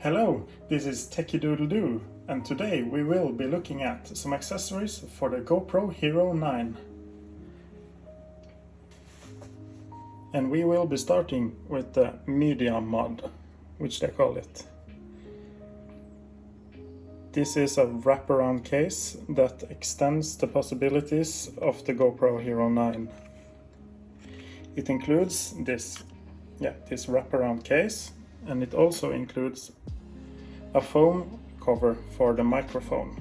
Hello, this is Techie Doodle Doo, and today we will be looking at some accessories for the GoPro Hero 9. And we will be starting with the media mod, which they call it. This is a wraparound case that extends the possibilities of the GoPro Hero 9. It includes this wraparound case, and it also includes a foam cover for the microphone.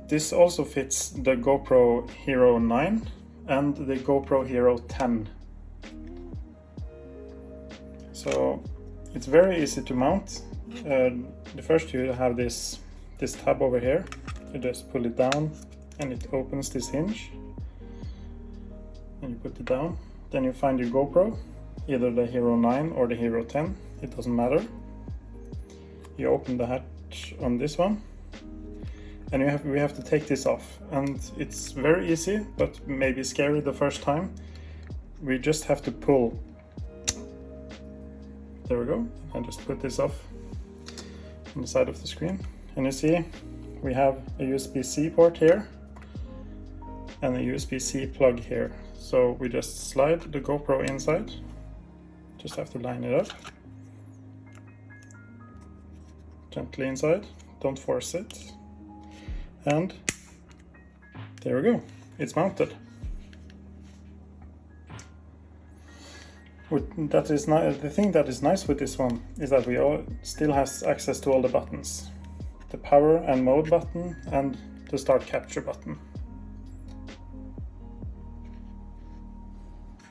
This also fits the GoPro Hero 9 and the GoPro Hero 10. So it's very easy to mount. The first you have this tab over here. You just pull it down and it opens this hinge. And you put it down. Then you find your GoPro, either the Hero 9 or the Hero 10, it doesn't matter. You open the hatch on this one, and we have to take this off. And it's very easy, but maybe scary the first time. We just have to pull. There we go. I just put this off on the side of the screen. And you see, we have a USB-C port here and a USB-C plug here. So we just slide the GoPro inside, just have to line it up, gently inside, don't force it, and there we go, it's mounted. The thing that is nice with this one is that we still has access to all the buttons, the power and mode button and the start capture button.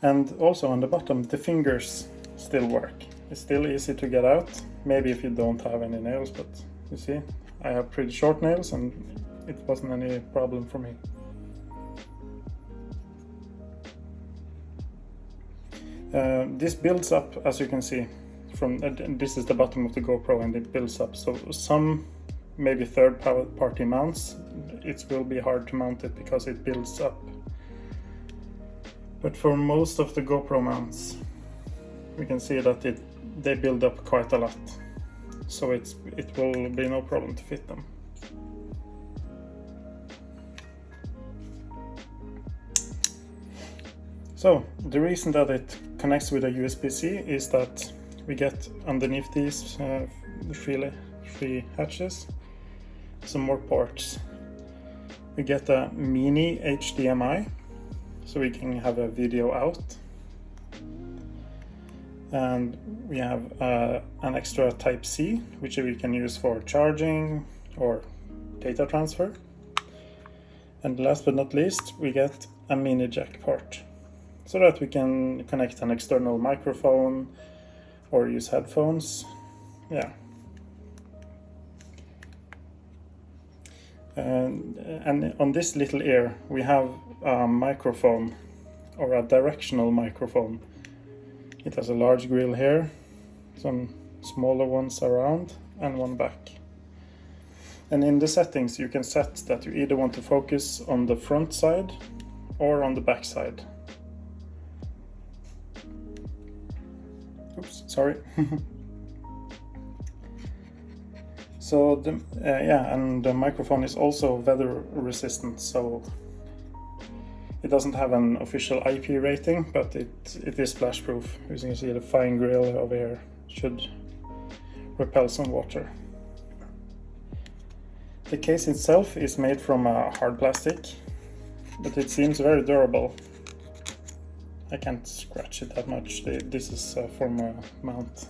And also on the bottom, the fingers still work. It's still easy to get out, maybe if you don't have any nails, but you see, I have pretty short nails and it wasn't any problem for me. This builds up, as you can see, this is the bottom of the GoPro and it builds up. So some maybe third-party mounts, it will be hard to mount it because it builds up. But for most of the GoPro mounts, we can see that they build up quite a lot. So it will be no problem to fit them. So the reason that it connects with a USB-C is that we get underneath these three hatches some more ports. We get a mini HDMI, so we can have a video out, and we have an extra Type-C, which we can use for charging or data transfer. And last but not least, we get a mini jack port, so that we can connect an external microphone or use headphones. Yeah. And on this little ear we have a microphone, or a directional microphone. It has a large grill here, some smaller ones around, and one back. And in the settings you can set that you either want to focus on the front side or on the back side. Oops, sorry. So and the microphone is also weather resistant, so it doesn't have an official IP rating, but it is splash proof. As you can see, the fine grill over here should repel some water. The case itself is made from a hard plastic, but it seems very durable. I can't scratch it that much. This is from a mount.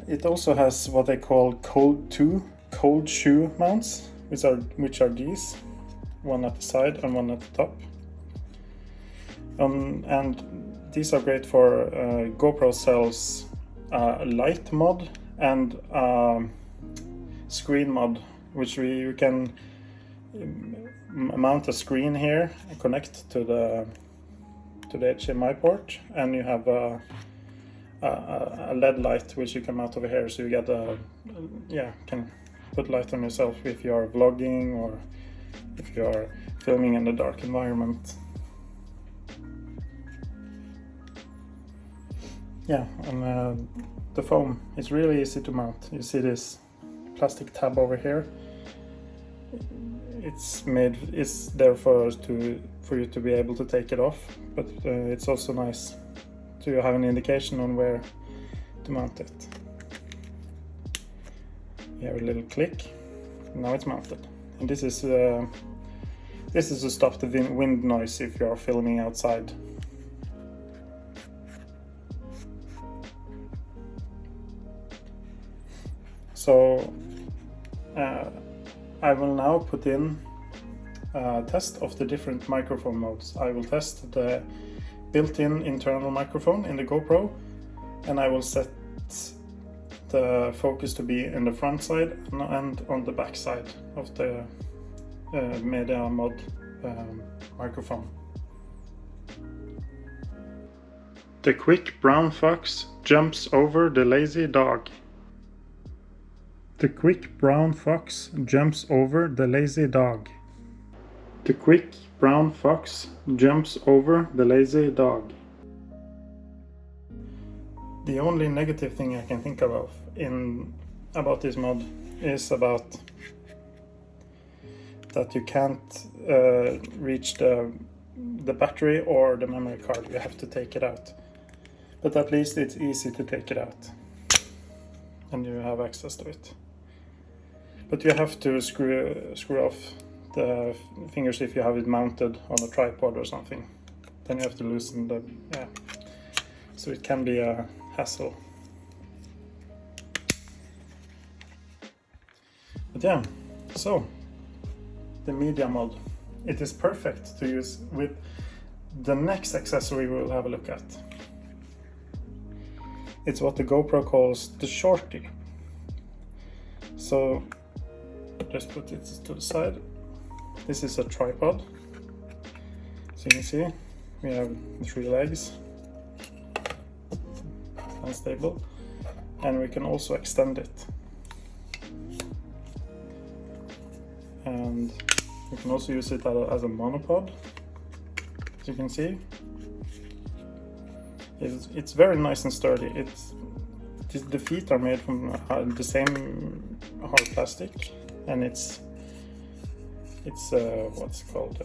It also has what they call cold shoe mounts, which are these, one at the side and one at the top. And these are great for GoPro sells light mod and screen mod, which you can mount a screen here and connect to the HDMI port, and you have a LED light which you can mount over here, so you get can put light on yourself if you are vlogging or if you are filming in a dark environment. yeah, and the foam is really easy to mount. You see this plastic tab over here. It's there for you to be able to take it off, but it's also nice to have an indication on where to mount it. You have a little click. Now it's mounted, and this is to stop the wind noise if you are filming outside. So I will now put in a test of the different microphone modes. I will test the built-in internal microphone in the GoPro, and I will set the focus to be in the front side and on the back side of the Media Mod microphone. The quick brown fox jumps over the lazy dog. The quick brown fox jumps over the lazy dog. The quick brown fox jumps over the lazy dog. The only negative thing I can think of about this mod is about that you can't reach the battery or the memory card. You have to take it out. But at least it's easy to take it out, and you have access to it. But you have to screw off the fingers if you have it mounted on a tripod or something. Then you have to loosen the, yeah. So it can be a hassle. But yeah, so the Media Mod. It is perfect to use with the next accessory we will have a look at. It's what the GoPro calls the Shorty. So just put it to the side. This is a tripod. So you can see we have 3 legs, unstable, and we can also extend it. And you can also use it as a monopod. As you can see, it's very nice and sturdy. The feet are made from the same hard plastic, and it's what's it called?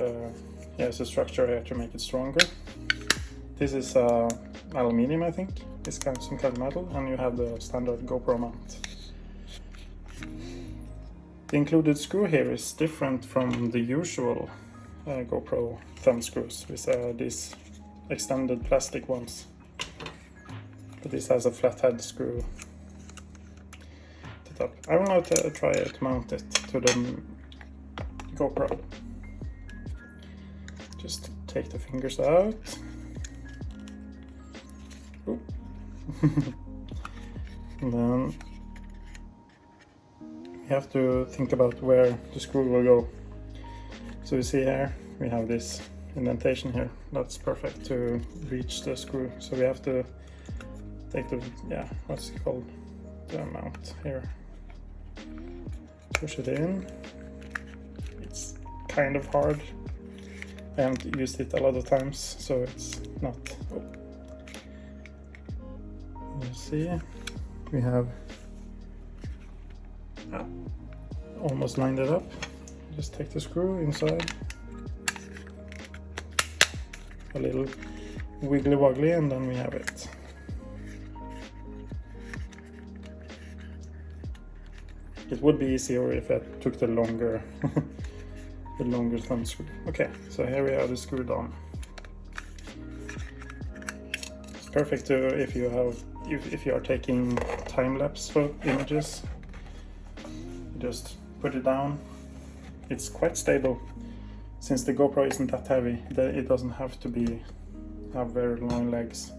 Yeah, it's a structure here to make it stronger. This is aluminium, I think. It's some kind of metal, and you have the standard GoPro mount. The included screw here is different from the usual GoPro thumb screws with these extended plastic ones. But this has a flathead screw at the top. I will now try to mount it to the GoPro. Just take the fingers out. And then you have to think about where the screw will go. So you see here we have this indentation here. That's perfect to reach the screw. So we have to take the, yeah, what's it called? The mount here. Push it in. It's kind of hard. I haven't used it a lot of times, so it's not. Oh. You see, we have almost lined it up. Just take the screw inside, a little wiggly woggly, and then we have it. It would be easier if I took the longer the longer thumb screw. Okay, so here we have the screw on. It's perfect to if you are taking time-lapse images. Just put it down. It's quite stable. Since the GoPro isn't that heavy, it doesn't have to have very long legs.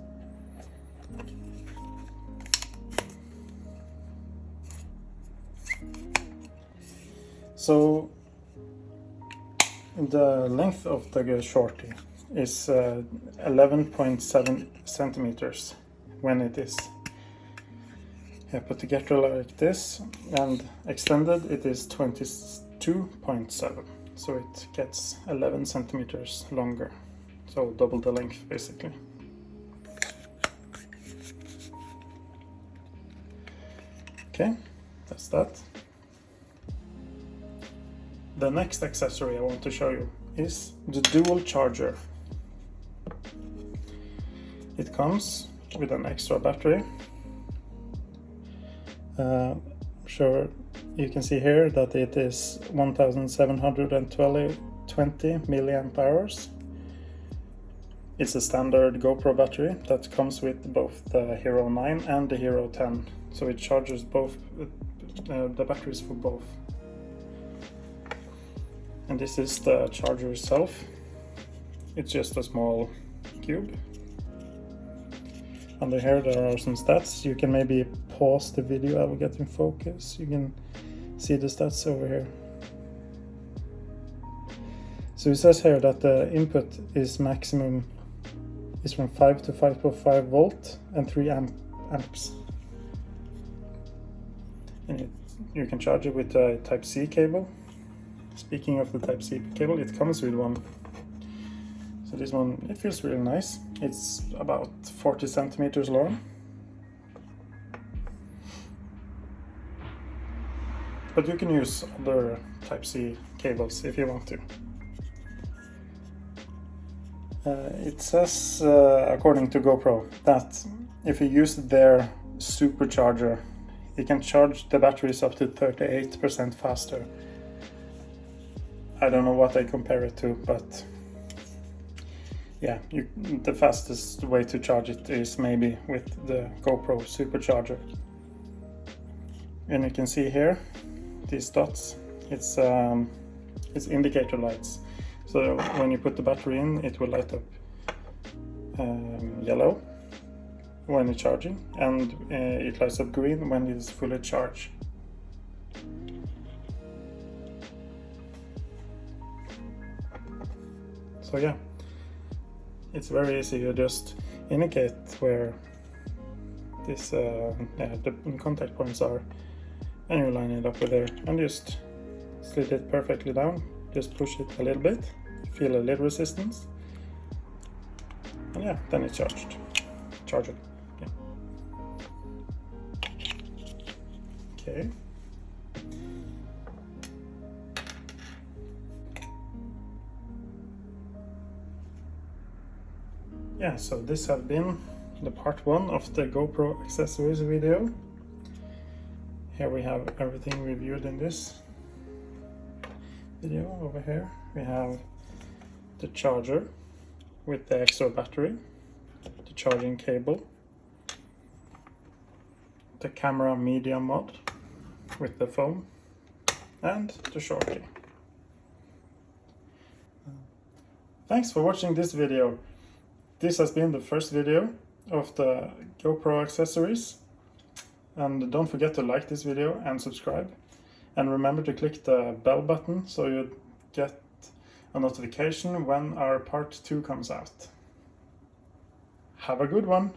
So the length of the Shorty is 11.7 centimeters when it is put together like this, and extended it is 22.7, so it gets 11 centimeters longer, so double the length basically. Okay, that's that. The next accessory I want to show you is the dual charger. It comes with an extra battery. Sure, you can see here that it is 1720 milliamp hours. It's a standard GoPro battery that comes with both the Hero 9 and the Hero 10, so it charges both the batteries for both. And this is the charger itself. It's just a small cube. Under here there are some stats. You can maybe pause the video, I will get in focus. You can see the stats over here. So it says here that the input is maximum is from 5 to 5.5 volt and 3 amps. And you can charge it with a Type-C cable. Speaking of the Type-C cable, it comes with one. So this one, it feels really nice. It's about 40 centimeters long. But you can use other Type-C cables if you want to. It says, according to GoPro, that if you use their supercharger, it can charge the batteries up to 38% faster. I don't know what I compare it to, but yeah, the fastest way to charge it is maybe with the GoPro supercharger. And you can see here, these dots, it's indicator lights. So when you put the battery in, it will light up yellow when it's charging, and it lights up green when it's fully charged. So yeah, it's very easy. You just indicate where this the contact points are, and you line it up with there, and just slid it perfectly down. Just push it a little bit, feel a little resistance, and yeah, then it's charged. Charge it. Yeah. Okay. Yeah, so this has been the part 1 of the GoPro accessories video. Here we have everything reviewed in this video. Over here we have the charger with the extra battery, the charging cable, the camera media mod with the phone, and the Shorty. Thanks for watching this video. This has been the first video of the GoPro accessories, and don't forget to like this video and subscribe, and remember to click the bell button so you get a notification when our part 2 comes out. Have a good one!